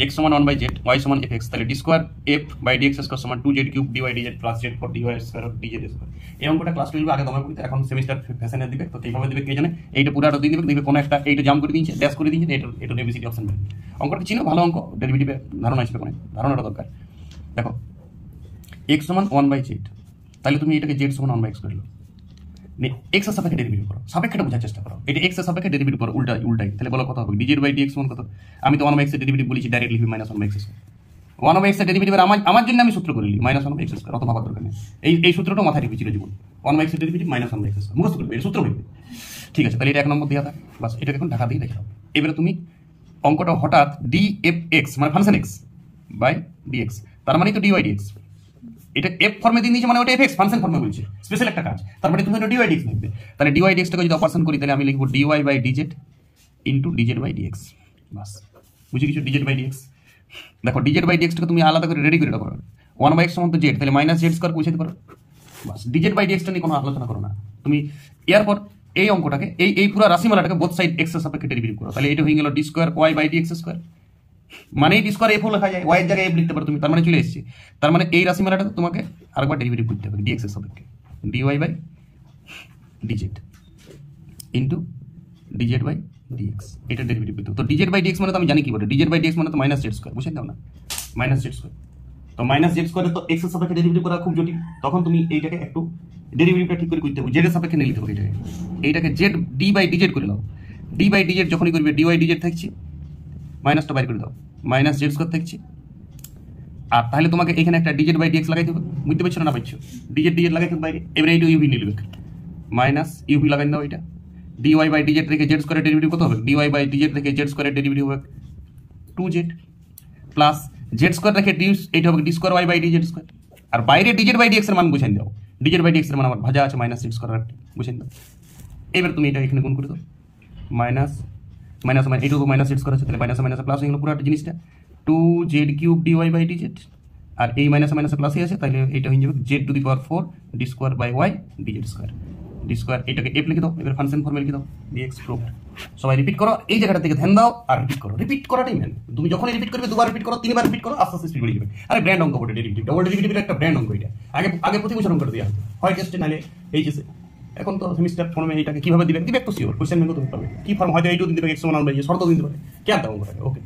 x সমান 1/z, y সমান fx, তাহলে d square f by dx square সমান 2z cube dy dz plus z four dy square of dz square. এই অঙ্কটা class 12 আগে তোমার পড়তে, এখন সেমিস্টার ফ্যাশনে দিবে, তো এইভাবে দিবে কে জানে। এইটা পুরাটা দিয়ে দিবে, দেখবে কোন একটা এইটা জাম্প করে দিয়েছে, ড্যাশ করে দিয়েছে, এটা এবিসিডি অপশন বের। অঙ্কটা চিনো, ভালো অঙ্ক, ডেরিভেটিভের ধারণা হিসেবে কোন ধারণাটা দরকার। দেখো x সমান 1/z, তাহলে তুমি এটাকে z সমান 1/x করে নাও, x এর সাপেক্ষে ডেরিভেটিভ করো, সাপেক্ষেটা বোঝার চেষ্টা করো। এটা x এর সাপেক্ষে ডেরিভেটিভ করো, উল্টাই, তাহলে বলো কত হবে? dz বাই dx সমান কত? আমি তো 1/x এর ডেরিভেটিভ বলেছি, ডাইরেক্টলি লিখবি -1/x স্কয়ার। 1/x এর ডেরিভেটিভের আমার জন্য আমি সূত্র করে নিই -1/x স্কয়ার, অত ভাবার দরকার নেই। এই সূত্রটা মাথায় রেখে চিরজীবন, 1/x এর ডেরিভেটিভ -1/x স্কয়ার মুখস্থ করবে, এর সূত্র হইবে। ঠিক আছে, তাহলে এটা এক নম্বর দেওয়া থাকে, বাস এটাকে এখন ঢাকা দিয়ে রেখে দাও। এবারে তুমি অঙ্কটা হঠাৎ dfx মানে ফাংশন x বাই dx, তার মানে তো dy dx, এটা f ফর্মে দিয়ে দিয়েছে, মানে ওটা fx ফাংশন ফর্মে বলছে, স্পেশাল একটা কাজ। তার মানে তুমি এটা dy dx লিখবে, তাহলে dy dx টাকে যদি অপারেশন করি, তাহলে আমি লিখব dy by dz into dz by dx, বাস বুঝে কিছু? dz বাই dx, দেখো dz বাই dx টাকে তুমি আলাদা করে রেডি করে রাখো। 1/x সমান তো z, তাহলে -z স্কয়ার বুঝাতে পারো, বাস dz বাই dx টা নিয়ে কোনো আলোচনা করো না তুমি। এরপর এই অঙ্কটাকে এই পুরো রাশিমালাটাকে বোথ সাইড x এর সাপেক্ষে ডেরিভেটিভ করো, তাহলে এটা হয়ে গেল d square y by dx square, মানে d স্কয়ার f লেখা যায়, y এর জায়গায় f লিখতে পারো তুমি, তার মানে চলে এসেছে। তার মানে এই রাশিমালাটাকে তোমাকে আরেকবার ডেরিভেটিভ করতে হবে dx এর সাপেক্ষে, dy by dz into dz by dx, এটা ডেরিভেটিভ করতে হবে। তো dz বাই dx মানে তো আমি জানি কি বলে, dz বাই dx মানে তো -z স্কয়ার, বুঝে দাও না, -z স্কয়ার। তো -z স্কয়ারে তো x এর সাপেক্ষে ডেরিভেটিভ করা খুব জটিল, তখন তুমি এইটাকে একটু ডেরিভেটিভটা ঠিক করে করতে হবে, z এর সাপেক্ষে নিয়ে নিতে হবে এইটাকে z d বাই dz করে নাও। d বাই dz যখনই করবে dy dz থাকছে, মাইনাসটা বাইর করে দাও, -z স্কয়ার থাকছে। আর তাহলে তোমাকে এখানে একটা dz বাই dx লাগাইতে হবে, বুঝতে পারছো না পাচ্ছো? dz লাগাইতে হবে বাইরে, এবারে এইটা ইউভি নিয়ে নেবে, মাইনাস ইউভি লাগাই দাও, এটা dy বাই dz থেকে z স্কয়ারের ডেরিভেটিভ কত হবে? dy বাই dz থেকে z স্কয়ারের ডেরিভেটিভ হবে 2z প্লাস z স্কয়ার থেকে এইটা হবে d square y by dz square. আর বাইরে dz বাই dx এর মান বুঝাই দাও, dz বাই dx এর মান আমার ভাজা আছে -z স্কয়ার, বুঝাই দাও। এবার তুমি এটা এখানে গুণ করে দাও, মাইনাস মানে এইটা তো -z স্কয়ার আছে, তাহলে মাইনাস প্লাস হয়ে গেল পুরো জিনিসটা, 2z cube dy by dz, আর এই মাইনাস প্লাসই আছে, তাহলে এটা হয়ে যাবে z to the power 4 d square by y dz square, d square এটাকে f লিখে দাও, এবার ফাংশন ফর্মে লিখে দাও dx প্রুভড। সবাই রিপিট করো, এই জায়গাটা থেকে ধ্যান দাও আর রিপিট করাটাই মেন। তুমি যখনই রিপিট করবে, দুবার রিপিট করো, তিনবার রিপিট করো, আস্তে আস্তে স্পিড বেড়ে যাবে। আরে ব্র্যান্ড অঙ্ক বটে ডেরিভেটিভ, ডবল ডেরিভেটিভের একটা ব্র্যান্ড অঙ্ক এটা, আগে প্রতি বছর অঙ্কটা দেওয়া হতো, হয় টেস্টে নালে এইচএসে। এখন তো সেমিস্টার ফর্মে এটাকে কিভাবে দিবে তো শিওর, কোশ্চেন ব্যাংকও তুমি পাবে কি ফর্ম, হয়তো এইটু দিতে পারে, x সমান 1/z শর্ত দিতে পারে, কে দাও অঙ্কটাকে। ওকে।